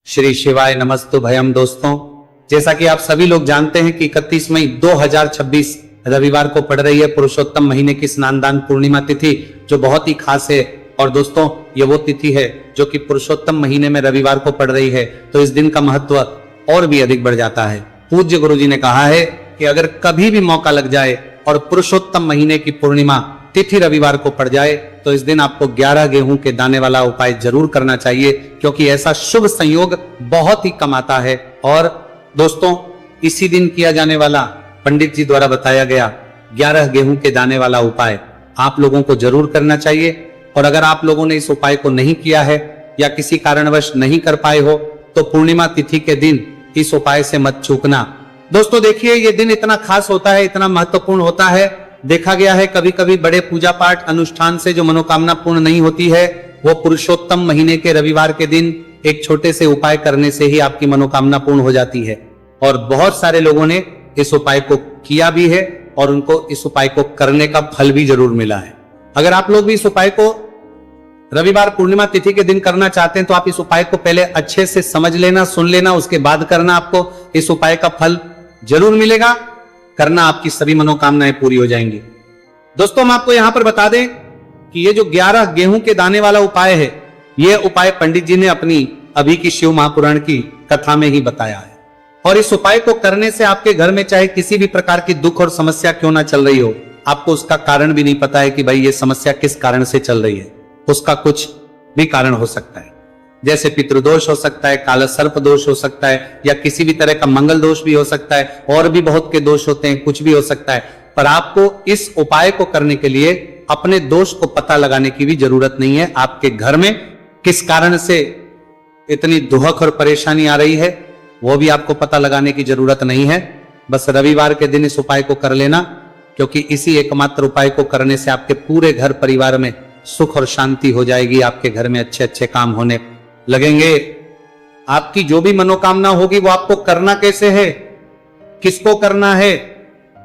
श्री शिवाय नमस्तु भयम। दोस्तों, जैसा कि आप सभी लोग जानते हैं कि 31 मई 2026 रविवार को पड़ रही है पुरुषोत्तम महीने की स्नानदान पूर्णिमा तिथि, जो बहुत ही खास है। और दोस्तों, ये वो तिथि है जो कि पुरुषोत्तम महीने में रविवार को पड़ रही है, तो इस दिन का महत्व और भी अधिक बढ़ जाता है। पूज्य गुरु जी ने कहा है कि अगर कभी भी मौका लग जाए और पुरुषोत्तम महीने की पूर्णिमा तिथि रविवार को पड़ जाए तो इस दिन आपको 11 गेहूं के दाने वाला उपाय जरूर करना चाहिए, क्योंकि ऐसा शुभ संयोग बहुत ही कम आता है। और दोस्तों, इसी दिन किया जाने वाला पंडित जी द्वारा बताया गया 11 गेहूं के दाने वाला उपाय आप लोगों को जरूर करना चाहिए। और अगर आप लोगों ने इस उपाय को नहीं किया है या किसी कारणवश नहीं कर पाए हो तो पूर्णिमा तिथि के दिन इस उपाय से मत चूकना। दोस्तों देखिए, ये दिन इतना खास होता है, इतना महत्वपूर्ण होता है। देखा गया है कभी कभी बड़े पूजा पाठ अनुष्ठान से जो मनोकामना पूर्ण नहीं होती है, वो पुरुषोत्तम महीने के रविवार के दिन एक छोटे से उपाय करने से ही आपकी मनोकामना पूर्ण हो जाती है। और बहुत सारे लोगों ने इस उपाय को किया भी है और उनको इस उपाय को करने का फल भी जरूर मिला है। अगर आप लोग भी इस उपाय को रविवार पूर्णिमा तिथि के दिन करना चाहते हैं तो आप इस उपाय को पहले अच्छे से समझ लेना, सुन लेना, उसके बाद करना। आपको इस उपाय का फल जरूर मिलेगा, करना, आपकी सभी मनोकामनाएं पूरी हो जाएंगी। दोस्तों, हम आपको यहां पर बता दें कि ये जो 11 गेहूं के दाने वाला उपाय है, ये उपाय पंडित जी ने अपनी अभी की शिव महापुराण की कथा में ही बताया है। और इस उपाय को करने से आपके घर में चाहे किसी भी प्रकार की दुख और समस्या क्यों ना चल रही हो, आपको उसका कारण भी नहीं पता है कि भाई ये समस्या किस कारण से चल रही है, उसका कुछ भी कारण हो सकता है। जैसे पितृदोष हो सकता है, काला सर्प दोष हो सकता है, या किसी भी तरह का मंगल दोष भी हो सकता है, और भी बहुत के दोष होते हैं, कुछ भी हो सकता है। पर आपको इस उपाय को करने के लिए अपने दोष को पता लगाने की भी जरूरत नहीं है। आपके घर में किस कारण से इतनी दुहक और परेशानी आ रही है वो भी आपको पता लगाने की जरूरत नहीं है। बस रविवार के दिन इस उपाय को कर लेना, क्योंकि इसी एकमात्र उपाय को करने से आपके पूरे घर परिवार में सुख और शांति हो जाएगी। आपके घर में अच्छे अच्छे काम होने लगेंगे। आपकी जो भी मनोकामना होगी वो आपको करना कैसे है, किसको करना है,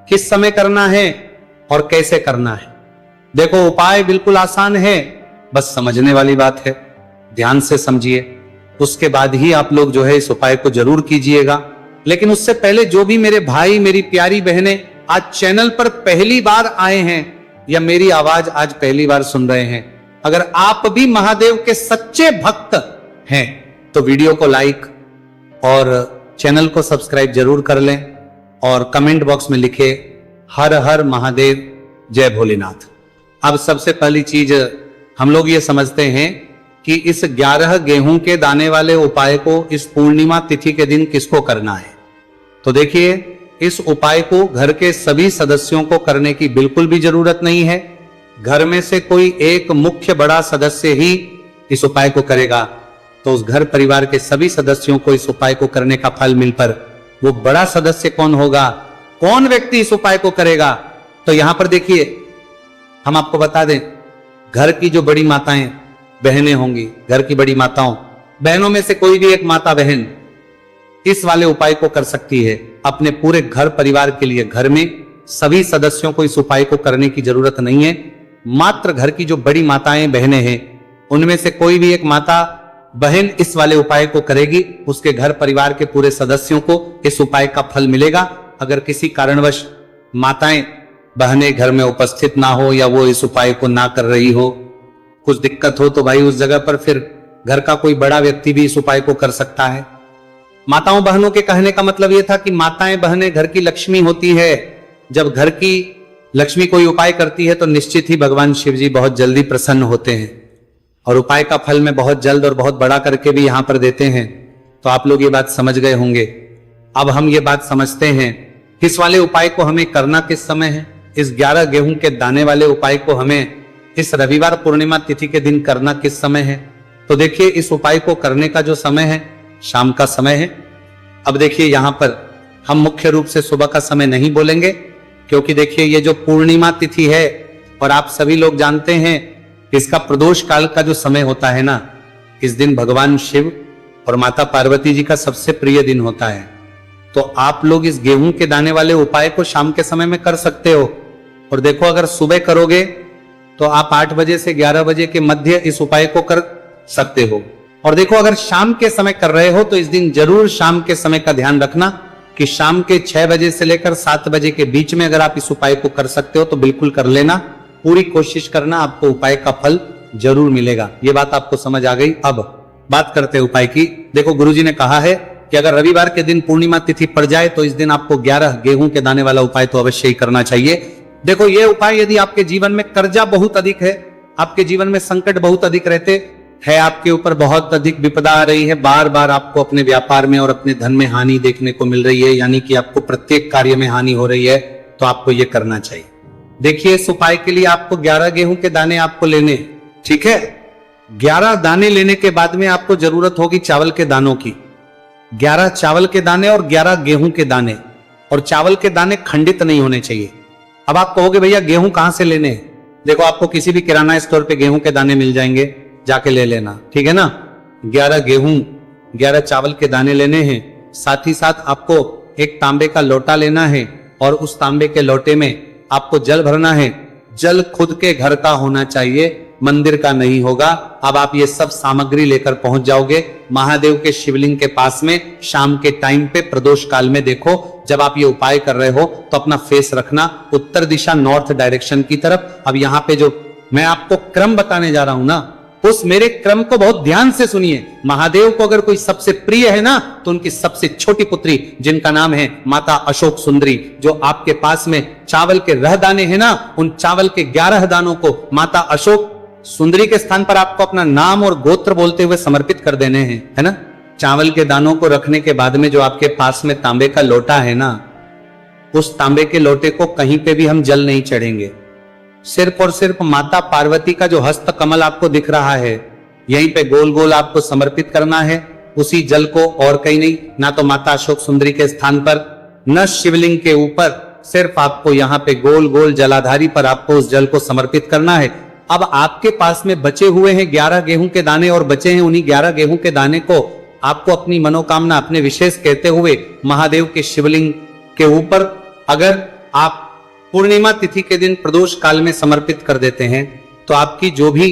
किस समय करना है और कैसे करना है। देखो, उपाय बिल्कुल आसान है, बस समझने वाली बात है। ध्यान से समझिए, उसके बाद ही आप लोग जो है इस उपाय को जरूर कीजिएगा। लेकिन उससे पहले जो भी मेरे भाई, मेरी प्यारी बहनें आज चैनल पर पहली बार आए हैं या मेरी आवाज आज पहली बार सुन रहे हैं, अगर आप भी महादेव के सच्चे भक्त हैं तो वीडियो को लाइक और चैनल को सब्सक्राइब जरूर कर लें और कमेंट बॉक्स में लिखे हर हर महादेव, जय भोलेनाथ। अब सबसे पहली चीज हम लोग ये समझते हैं कि इस 11 गेहूं के दाने वाले उपाय को इस पूर्णिमा तिथि के दिन किसको करना है। तो देखिए, इस उपाय को घर के सभी सदस्यों को करने की बिल्कुल भी जरूरत नहीं है। घर में से कोई एक मुख्य बड़ा सदस्य ही इस उपाय को करेगा तो उस घर परिवार के सभी सदस्यों को इस उपाय को करने का फल मिल पर वो बड़ा सदस्य कौन होगा, कौन व्यक्ति इस उपाय को करेगा। तो यहां पर देखिए, हम आपको बता दें, घर की जो बड़ी माताएं बहनें होंगी, घर की बड़ी माताओं बहनों में से कोई भी एक माता बहन इस वाले उपाय को कर सकती है। अपने पूरे घर परिवार के लिए घर में सभी सदस्यों को इस उपाय को करने की जरूरत नहीं है। मात्र घर की जो बड़ी माताएं बहनें हैं उनमें से कोई भी एक माता बहन इस वाले उपाय को करेगी, उसके घर परिवार के पूरे सदस्यों को इस उपाय का फल मिलेगा। अगर किसी कारणवश माताएं बहनें घर में उपस्थित ना हो या वो इस उपाय को ना कर रही हो, कुछ दिक्कत हो, तो भाई उस जगह पर फिर घर का कोई बड़ा व्यक्ति भी इस उपाय को कर सकता है। माताओं बहनों के कहने का मतलब यह था कि माताएं बहनें घर की लक्ष्मी होती है। जब घर की लक्ष्मी कोई उपाय करती है तो निश्चित ही भगवान शिव जी बहुत जल्दी प्रसन्न होते हैं और उपाय का फल में बहुत जल्द और बहुत बड़ा करके भी यहां पर देते हैं। तो आप लोग ये बात समझ गए होंगे। अब हम ये बात समझते हैं किस वाले उपाय को हमें करना किस समय है। इस 11 गेहूं के दाने वाले उपाय को हमें इस रविवार पूर्णिमा तिथि के दिन करना किस समय है। तो देखिए, इस उपाय को करने का जो समय है शाम का समय है। अब देखिए, यहां पर हम मुख्य रूप से सुबह का समय नहीं बोलेंगे, क्योंकि देखिए ये जो पूर्णिमा तिथि है और आप सभी लोग जानते हैं इसका प्रदोष काल का जो समय होता है ना, इस दिन भगवान शिव और माता पार्वती जी का सबसे प्रिय दिन होता है। तो आप लोग इस गेहूं के दाने वाले उपाय को शाम के समय में कर सकते हो। और देखो, अगर सुबह करोगे तो आप 8 बजे से 11 बजे के मध्य इस उपाय को कर सकते हो। और देखो, अगर शाम के समय कर रहे हो तो इस दिन जरूर शाम के समय का ध्यान रखना कि शाम के 6 बजे से लेकर 7 बजे के बीच में अगर आप इस उपाय को कर सकते हो तो बिल्कुल कर लेना। पूरी कोशिश करना, आपको उपाय का फल जरूर मिलेगा। ये बात आपको समझ आ गई। अब बात करते हैं उपाय की। देखो, गुरुजी ने कहा है कि अगर रविवार के दिन पूर्णिमा तिथि पड़ जाए तो इस दिन आपको 11 गेहूं के दाने वाला उपाय तो अवश्य ही करना चाहिए। देखो, ये उपाय यदि आपके जीवन में कर्जा बहुत अधिक है, आपके जीवन में संकट बहुत अधिक रहते है, आपके ऊपर बहुत अधिक विपदा आ रही है, बार बार आपको अपने व्यापार में और अपने धन में हानि देखने को मिल रही है, यानी कि आपको प्रत्येक कार्य में हानि हो रही है, तो आपको यह करना चाहिए। देखिए, इस उपाय के लिए आपको 11 गेहूं के दाने आपको लेने, ठीक है। 11 दाने लेने के बाद में आपको जरूरत होगी चावल के दानों की। 11 चावल के दाने और 11 गेहूं के दाने, और चावल के दाने खंडित नहीं होने चाहिए। अब आप कहोगे भैया गेहूं कहां से लेने हैं? देखो, आपको किसी भी किराना स्टोर पे गेहूं के दाने मिल जाएंगे, जाके ले लेना, ठीक है ना। 11 गेहूं 11 चावल के दाने लेने हैं। साथ ही साथ आपको एक तांबे का लोटा लेना है और उस तांबे के लोटे में आपको जल भरना है। जल खुद के घर का होना चाहिए, मंदिर का नहीं होगा। अब आप ये सब सामग्री लेकर पहुंच जाओगे महादेव के शिवलिंग के पास में। शाम के टाइम पे प्रदोष काल में देखो, जब आप ये उपाय कर रहे हो तो अपना फेस रखना उत्तर दिशा, नॉर्थ डायरेक्शन की तरफ। अब यहाँ पे जो मैं आपको क्रम बताने जा रहा हूं ना, उस मेरे क्रम को बहुत ध्यान से सुनिए। महादेव को अगर कोई सबसे प्रिय है ना, तो उनकी सबसे छोटी पुत्री जिनका नाम है माता अशोक सुंदरी, जो आपके पास में चावल के रह दाने हैं ना, उन चावल के 11 दानों को माता अशोक सुंदरी के स्थान पर आपको अपना नाम और गोत्र बोलते हुए समर्पित कर देने हैं, है ना। चावल के दानों को रखने के बाद में जो आपके पास में तांबे का लोटा है ना, उस तांबे के लोटे को कहीं पे भी हम जल नहीं चढ़ेंगे। सिर्फ और सिर्फ माता पार्वती का जो हस्त कमल आपको दिख रहा है, यहीं पे गोल गोल आपको समर्पित करना है उसी जल को, और कहीं नहीं। ना तो माता अशोक सुंदरी के स्थान पर, न शिवलिंग के ऊपर, सिर्फ आपको यहाँ पे गोल गोल जलाधारी पर आपको उस जल को समर्पित करना है। अब आपके पास में बचे हुए हैं 11 गेहूं के दाने, और बचे हैं उन्हीं 11 गेहूं के दाने को आपको अपनी मनोकामना, अपने विशेष कहते हुए महादेव के शिवलिंग के ऊपर अगर आप पूर्णिमा तिथि के दिन प्रदोष काल में समर्पित कर देते हैं तो आपकी जो भी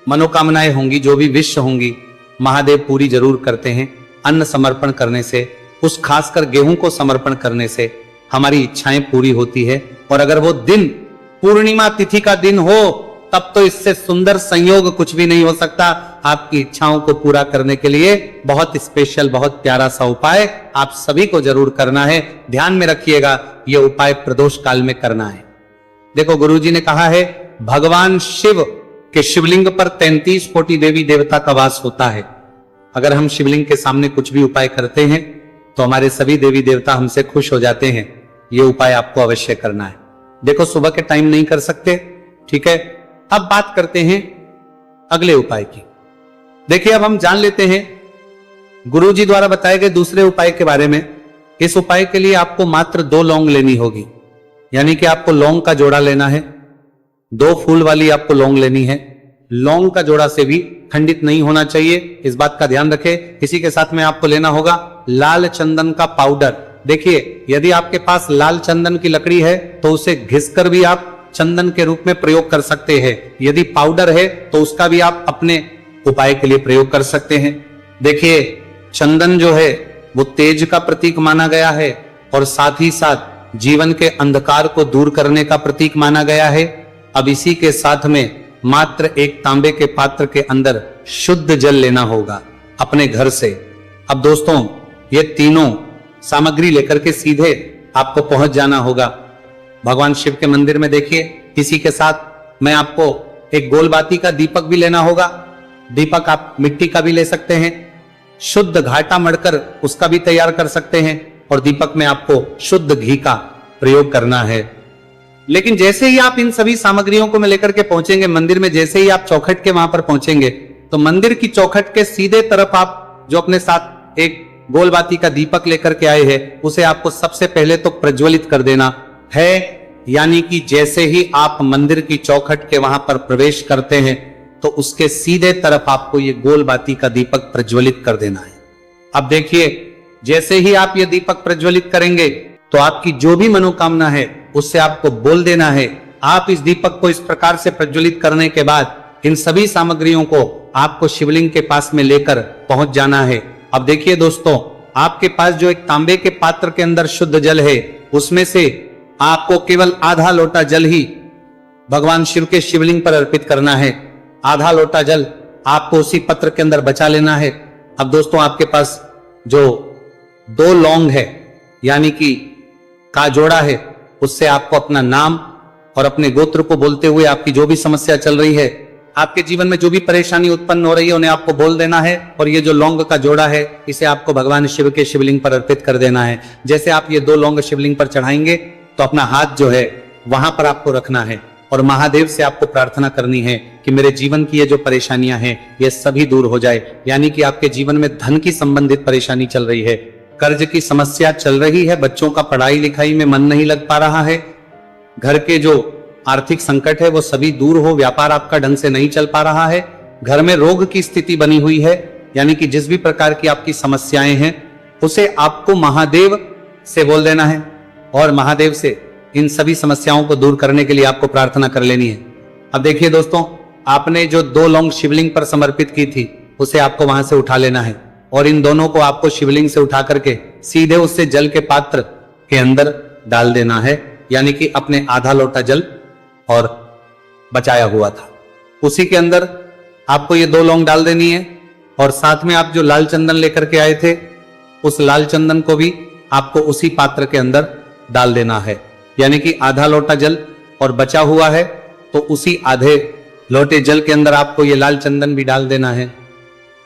मनोकामनाएं होंगी, जो भी विश होंगी, महादेव पूरी जरूर करते हैं। अन्न समर्पण करने से, उस खासकर गेहूं को समर्पण करने से हमारी इच्छाएं पूरी होती है। और अगर वो दिन पूर्णिमा तिथि का दिन हो, तब तो इससे सुंदर संयोग कुछ भी नहीं हो सकता। आपकी इच्छाओं को पूरा करने के लिए बहुत स्पेशल, बहुत प्यारा सा उपाय आप सभी को जरूर करना है। ध्यान में रखिएगा, यह उपाय प्रदोष काल में करना है। देखो, गुरुजी ने कहा है भगवान शिव के शिवलिंग पर 33 कोटि देवी देवता का वास होता है। अगर हम शिवलिंग के सामने कुछ भी उपाय करते हैं तो हमारे सभी देवी देवता हमसे खुश हो जाते हैं। यह उपाय आपको अवश्य करना है। देखो, सुबह के टाइम नहीं कर सकते, ठीक है। अब बात करते हैं अगले उपाय की। देखिए, अब हम जान लेते हैं गुरुजी द्वारा बताए गए दूसरे उपाय के बारे में। इस उपाय के लिए आपको मात्र 2 लौंग लेनी होगी, यानी कि आपको लौंग का जोड़ा लेना है। 2 फूल वाली आपको लौंग लेनी है। लौंग का जोड़ा से भी खंडित नहीं होना चाहिए, इस बात का ध्यान रखें। इसी के साथ में आपको लेना होगा लाल चंदन का पाउडर। देखिए, यदि आपके पास लाल चंदन की लकड़ी है तो उसे घिसकर भी आप चंदन के रूप में प्रयोग कर सकते हैं। यदि पाउडर है तो उसका भी आप अपने उपाय के लिए प्रयोग कर सकते हैं। देखिए, चंदन जो है वो तेज का प्रतीक माना गया है और साथ ही साथ जीवन के अंधकार को दूर करने का प्रतीक माना गया है। अब इसी के साथ में मात्र एक तांबे के पात्र के अंदर शुद्ध जल लेना होगा अपने घर से। अब दोस्तों, ये तीनों सामग्री लेकर के सीधे आपको पहुंच जाना होगा भगवान शिव के मंदिर में। देखिए, इसी के साथ में आपको एक गोलबाती का दीपक भी लेना होगा। दीपक आप मिट्टी का भी ले सकते हैं, शुद्ध घाटा मड़कर उसका भी तैयार कर सकते हैं, और दीपक में आपको शुद्ध घी का प्रयोग करना है। लेकिन जैसे ही आप इन सभी सामग्रियों को लेकर के पहुंचेंगे मंदिर में, जैसे ही आप चौखट के वहां पर पहुंचेंगे तो मंदिर की चौखट के सीधे तरफ आप जो अपने साथ एक गोलबाती का दीपक लेकर के आए हैं, उसे आपको सबसे पहले तो प्रज्वलित कर देना है। यानी कि जैसे ही आप मंदिर की चौखट के वहां पर प्रवेश करते हैं तो उसके सीधे तरफ आपको ये गोलबाती का दीपक प्रज्वलित कर देना है। अब देखिए, जैसे ही आप ये दीपक प्रज्वलित करेंगे तो आपकी जो भी मनोकामना है उससे आपको बोल देना है। आप इस दीपक को इस प्रकार से प्रज्वलित करने के बाद इन सभी सामग्रियों को आपको शिवलिंग के पास में लेकर पहुंच जाना है। अब देखिए दोस्तों, आपके पास जो एक तांबे के पात्र के अंदर शुद्ध जल है, उसमें से आपको केवल आधा लोटा जल ही भगवान शिव के शिवलिंग पर अर्पित करना है। आधा लोटा जल आपको उसी पत्र के अंदर बचा लेना है। अब दोस्तों, आपके पास जो 2 लौंग है यानी कि का जोड़ा है, उससे आपको अपना नाम और अपने गोत्र को बोलते हुए आपकी जो भी समस्या चल रही है, आपके जीवन में जो भी परेशानी उत्पन्न हो रही है, उन्हें आपको बोल देना है। और ये जो लौंग का जोड़ा है, इसे आपको भगवान शिव के शिवलिंग पर अर्पित कर देना है। जैसे आप ये 2 लौंग शिवलिंग पर चढ़ाएंगे तो अपना हाथ जो है वहां पर आपको रखना है और महादेव से आपको प्रार्थना करनी है कि मेरे जीवन की ये जो परेशानियां हैं, ये सभी दूर हो जाए। यानी कि आपके जीवन में धन की संबंधित परेशानी चल रही है, कर्ज की समस्या चल रही है, बच्चों का पढ़ाई लिखाई में मन नहीं लग पा रहा है, घर के जो आर्थिक संकट है वो सभी दूर हो, व्यापार आपका ढंग से नहीं चल पा रहा है, घर में रोग की स्थिति बनी हुई है, यानी कि जिस भी प्रकार की आपकी समस्याएं हैं उसे आपको महादेव से बोल देना है और महादेव से इन सभी समस्याओं को दूर करने के लिए आपको प्रार्थना कर लेनी है। अब देखिए दोस्तों, आपने जो 2 लौंग शिवलिंग पर समर्पित की थी, उसे आपको वहां से उठा लेना है और इन दोनों को आपको शिवलिंग से उठा करके सीधे उससे जल के पात्र के अंदर डाल देना है। यानी कि अपने आधा लोटा जल और बचाया हुआ था उसी के अंदर आपको ये 2 लौंग डाल देनी है और साथ में आप जो लाल चंदन लेकर के आए थे, उस लाल चंदन को भी आपको उसी पात्र के अंदर डाल देना है। यानी कि आधा लोटा जल और बचा हुआ है तो उसी आधे लोटे जल के अंदर आपको ये लाल चंदन भी डाल देना है।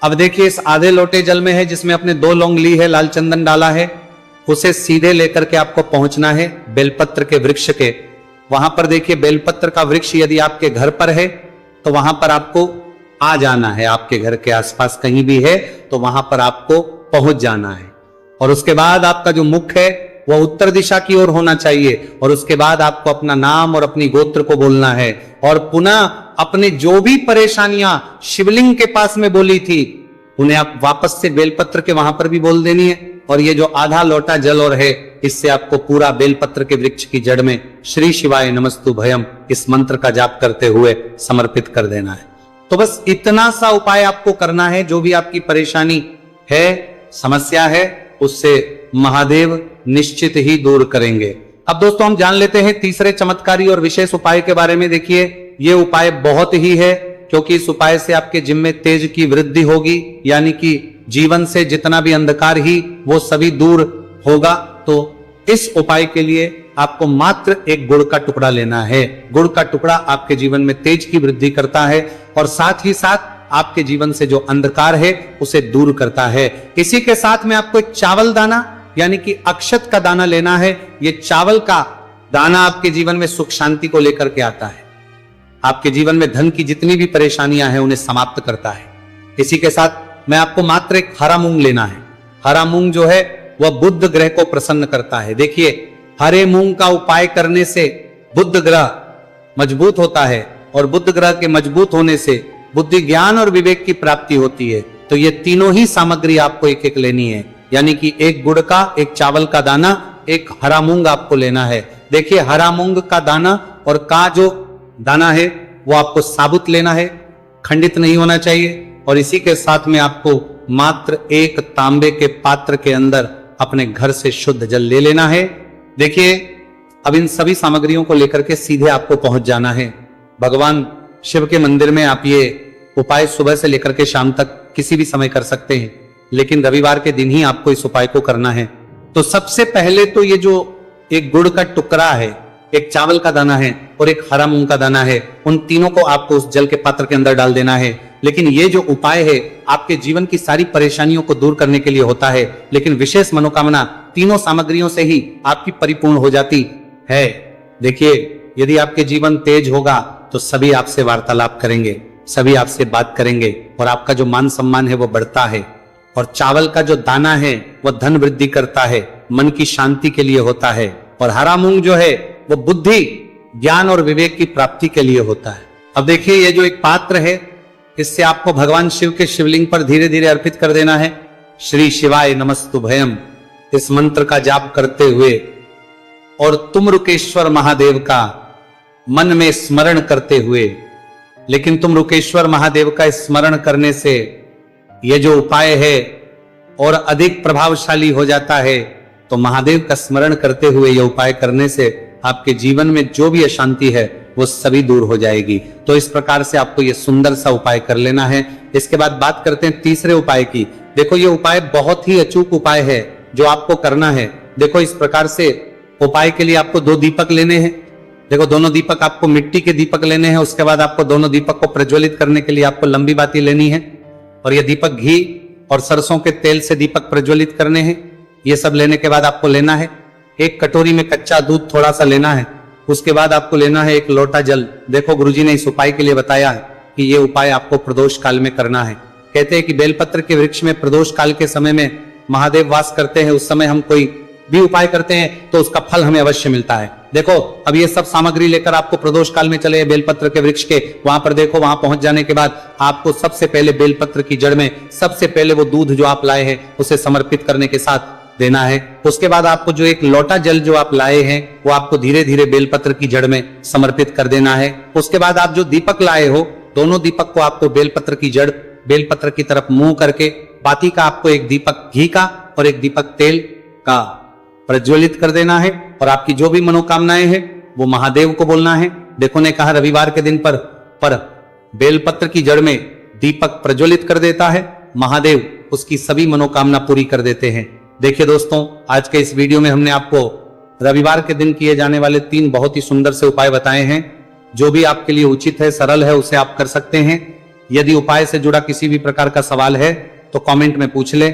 अब देखिए, इस आधे लोटे जल में है जिसमें अपने 2 लौंग ली है, लाल चंदन डाला है, उसे सीधे लेकर के आपको पहुंचना है बेलपत्र के वृक्ष के। वहां पर देखिए, बेलपत्र का वृक्ष यदि आपके घर पर है तो वहां पर आपको आ जाना है। आपके घर के आसपास कहीं भी है तो वहां पर आपको पहुंच जाना है और उसके बाद आपका जो मुख है वह उत्तर दिशा की ओर होना चाहिए और उसके बाद आपको अपना नाम और अपनी गोत्र को बोलना है और पुनः अपने जो भी परेशानियां शिवलिंग के पास में बोली थी, उन्हें आप वापस से बेलपत्र के वहां पर भी बोल देनी है। और ये जो आधा लोटा जल और है, इससे आपको पूरा बेलपत्र के वृक्ष की जड़ में श्री शिवाय नमस्तु भयम इस मंत्र का जाप करते हुए समर्पित कर देना है। तो बस इतना सा उपाय आपको करना है। जो भी आपकी परेशानी है, समस्या है, उससे महादेव निश्चित ही दूर करेंगे। अब दोस्तों, हम जान लेते हैं तीसरे चमत्कारी और विशेष उपाय के बारे में। देखिए, ये उपाय बहुत ही है क्योंकि इस उपाय से आपके जिम में तेज की वृद्धि होगी, यानी कि जीवन से जितना भी अंधकार ही वो सभी दूर होगा। तो इस उपाय के लिए आपको मात्र एक गुड़ का टुकड़ा लेना है। गुड़ का टुकड़ा आपके जीवन में तेज की वृद्धि करता है और साथ ही साथ आपके जीवन से जो अंधकार है उसे दूर करता है। इसी के साथ में आपको एक चावल दाना यानी कि अक्षत का दाना लेना है। ये चावल का दाना आपके जीवन में सुख शांति को लेकर के आता है, आपके जीवन में धन की जितनी भी परेशानियां हैं उन्हें समाप्त करता है। इसी के साथ में आपको मात्र एक हरा मूंग लेना है। हरा मूंग जो है वह बुध ग्रह को प्रसन्न करता है। देखिए, हरे मूंग का उपाय करने से बुध ग्रह मजबूत होता है और बुध ग्रह के मजबूत होने से बुद्धि, ज्ञान और विवेक की प्राप्ति होती है। तो ये तीनों ही सामग्री आपको एक एक लेनी है, यानी कि एक गुड़ का, एक चावल का दाना, एक हरा मूंग आपको लेना है। देखिए, हरा मूंग का दाना और का जो दाना है वो आपको साबुत लेना है, खंडित नहीं होना चाहिए। और इसी के साथ में आपको मात्र एक तांबे के पात्र के अंदर अपने घर से शुद्ध जल ले लेना है। देखिए, अब इन सभी सामग्रियों को लेकर के सीधे आपको पहुंच जाना है भगवान शिव के मंदिर में। आप ये उपाय सुबह से लेकर के शाम तक किसी भी समय कर सकते हैं, लेकिन रविवार के दिन ही आपको इस उपाय को करना है। तो सबसे पहले तो ये जो एक गुड़ का टुकड़ा है, एक चावल का दाना है और एक हरा मूंग का दाना है, उन तीनों को आपको उस जल के पात्र के अंदर डाल देना है। लेकिन ये जो उपाय है आपके जीवन की सारी परेशानियों को दूर करने के लिए होता है, लेकिन विशेष मनोकामना तीनों सामग्रियों से ही आपकी परिपूर्ण हो जाती है। देखिए, यदि आपके जीवन तेज होगा तो सभी आपसे वार्तालाप करेंगे, सभी आपसे बात करेंगे और आपका जो मान सम्मान है वो बढ़ता है। और चावल का जो दाना है वह धन वृद्धि करता है, मन की शांति के लिए होता है। और हरा मूंग जो है वो बुद्धि, ज्ञान और विवेक की प्राप्ति के लिए होता है। अब देखिए, ये जो एक पात्र है, इससे आपको भगवान शिव के शिवलिंग पर धीरे धीरे अर्पित कर देना है। श्री शिवाय नमस्तु भयम इस मंत्र का जाप करते हुए और तुम रुकेश्वर महादेव का मन में स्मरण करते हुए लेकिन तुम रुकेश्वर महादेव का स्मरण करने से ये जो उपाय है और अधिक प्रभावशाली हो जाता है। तो महादेव का स्मरण करते हुए यह उपाय करने से आपके जीवन में जो भी अशांति है वो सभी दूर हो जाएगी। तो इस प्रकार से आपको ये सुंदर सा उपाय कर लेना है। इसके बाद बात करते हैं तीसरे उपाय की। देखो ये उपाय बहुत ही अचूक उपाय है जो आपको करना है। देखो इस प्रकार से उपाय के लिए आपको 2 दीपक लेने हैं। देखो दोनों दीपक आपको मिट्टी के दीपक लेने हैं। उसके बाद आपको दोनों दीपक को प्रज्वलित करने के लिए आपको लंबी बाती लेनी है और ये दीपक घी और सरसों के तेल से दीपक प्रज्वलित करने हैं। ये सब लेने के बाद आपको लेना है एक कटोरी में कच्चा दूध थोड़ा सा लेना है। उसके बाद आपको लेना है 1 लोटा जल। देखो गुरुजी ने इस उपाय के लिए बताया है कि ये उपाय आपको प्रदोष काल में करना है। कहते हैं कि बेलपत्र के वृक्ष में प्रदोष काल के समय में महादेव वास करते हैं। उस समय हम कोई भी उपाय करते हैं तो उसका फल हमें अवश्य मिलता है। देखो अब ये सब सामग्री लेकर आपको प्रदोष काल में चले बेलपत्र के वृक्ष के वहां पर। देखो वहां पहुंच जाने के बाद आपको सबसे पहले बेलपत्र की जड़ में सबसे पहले वो दूध जो आप लाए हैं उसे समर्पित करने के साथ देना है। उसके बाद आपको जो 1 लोटा जल जो आप लाए हैं वो आपको धीरे धीरे बेलपत्र की जड़ में समर्पित कर देना है। उसके बाद आप जो दीपक लाए हो दोनों दीपक को आपको बेलपत्र की जड़ बेलपत्र की तरफ मुंह करके बाती का आपको 1 दीपक घी का और 1 दीपक तेल का प्रज्वलित कर देना है और आपकी जो भी मनोकामनाएं हैं वो महादेव को बोलना है। देखो ने कहा रविवार के दिन पर बेलपत्र की जड़ में दीपक प्रज्वलित कर देता है, महादेव उसकी सभी मनोकामना पूरी कर देते हैं। देखिए दोस्तों आज के इस वीडियो में हमने आपको रविवार के दिन किए जाने वाले 3 बहुत ही सुंदर से उपाय बताए हैं। जो भी आपके लिए उचित है सरल है उसे आप कर सकते हैं। यदि उपाय से जुड़ा किसी भी प्रकार का सवाल है तो कमेंट में पूछ ले।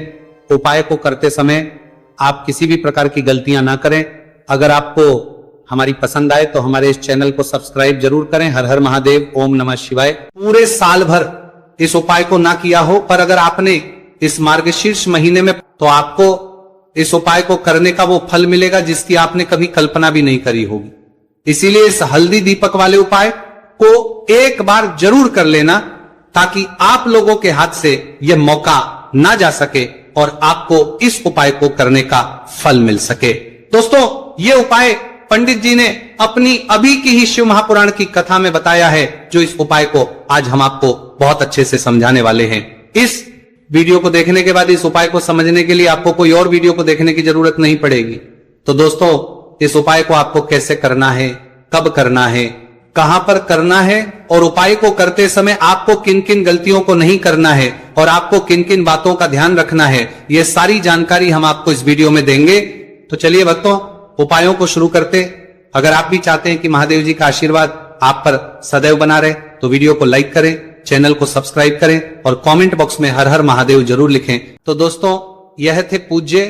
उपाय को करते समय आप किसी भी प्रकार की गलतियां ना करें। अगर आपको हमारी पसंद आए तो हमारे इस चैनल को सब्सक्राइब जरूर करें। हर हर महादेव, ओम नमः शिवाय। पूरे साल भर इस उपाय को ना किया हो पर अगर आपने इस मार्गशीर्ष महीने में तो आपको इस उपाय को करने का वो फल मिलेगा जिसकी आपने कभी कल्पना भी नहीं करी होगी। इसीलिए इस हल्दी दीपक वाले उपाय को एक बार जरूर कर लेना ताकि आप लोगों के हाथ से यह मौका ना जा सके और आपको इस उपाय को करने का फल मिल सके। दोस्तों ये उपाय पंडित जी ने अपनी अभी की ही शिव महापुराण की कथा में बताया है जो इस उपाय को आज हम आपको बहुत अच्छे से समझाने वाले हैं। इस वीडियो को देखने के बाद इस उपाय को समझने के लिए आपको कोई और वीडियो को देखने की जरूरत नहीं पड़ेगी। तो दोस्तों इस उपाय को आपको कैसे करना है, कब करना है, कहां पर करना है और उपाय को करते समय आपको किन किन गलतियों को नहीं करना है और आपको किन किन बातों का ध्यान रखना है, ये सारी जानकारी हम आपको इस वीडियो में देंगे। तो चलिए भक्तों उपायों को शुरू करते। अगर आप भी चाहते हैं कि महादेव जी का आशीर्वाद आप पर सदैव बना रहे तो वीडियो को लाइक करें, चैनल को सब्सक्राइब करें और कमेंट बॉक्स में हर हर महादेव जरूर लिखें। तो दोस्तों यह थे पूज्य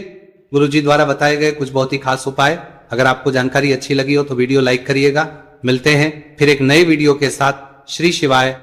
गुरुजी द्वारा बताए गए कुछ बहुत ही खास उपाय। अगर आपको जानकारी अच्छी लगी हो तो वीडियो लाइक करिएगा। मिलते हैं फिर एक नए वीडियो के साथ। श्री शिवाय।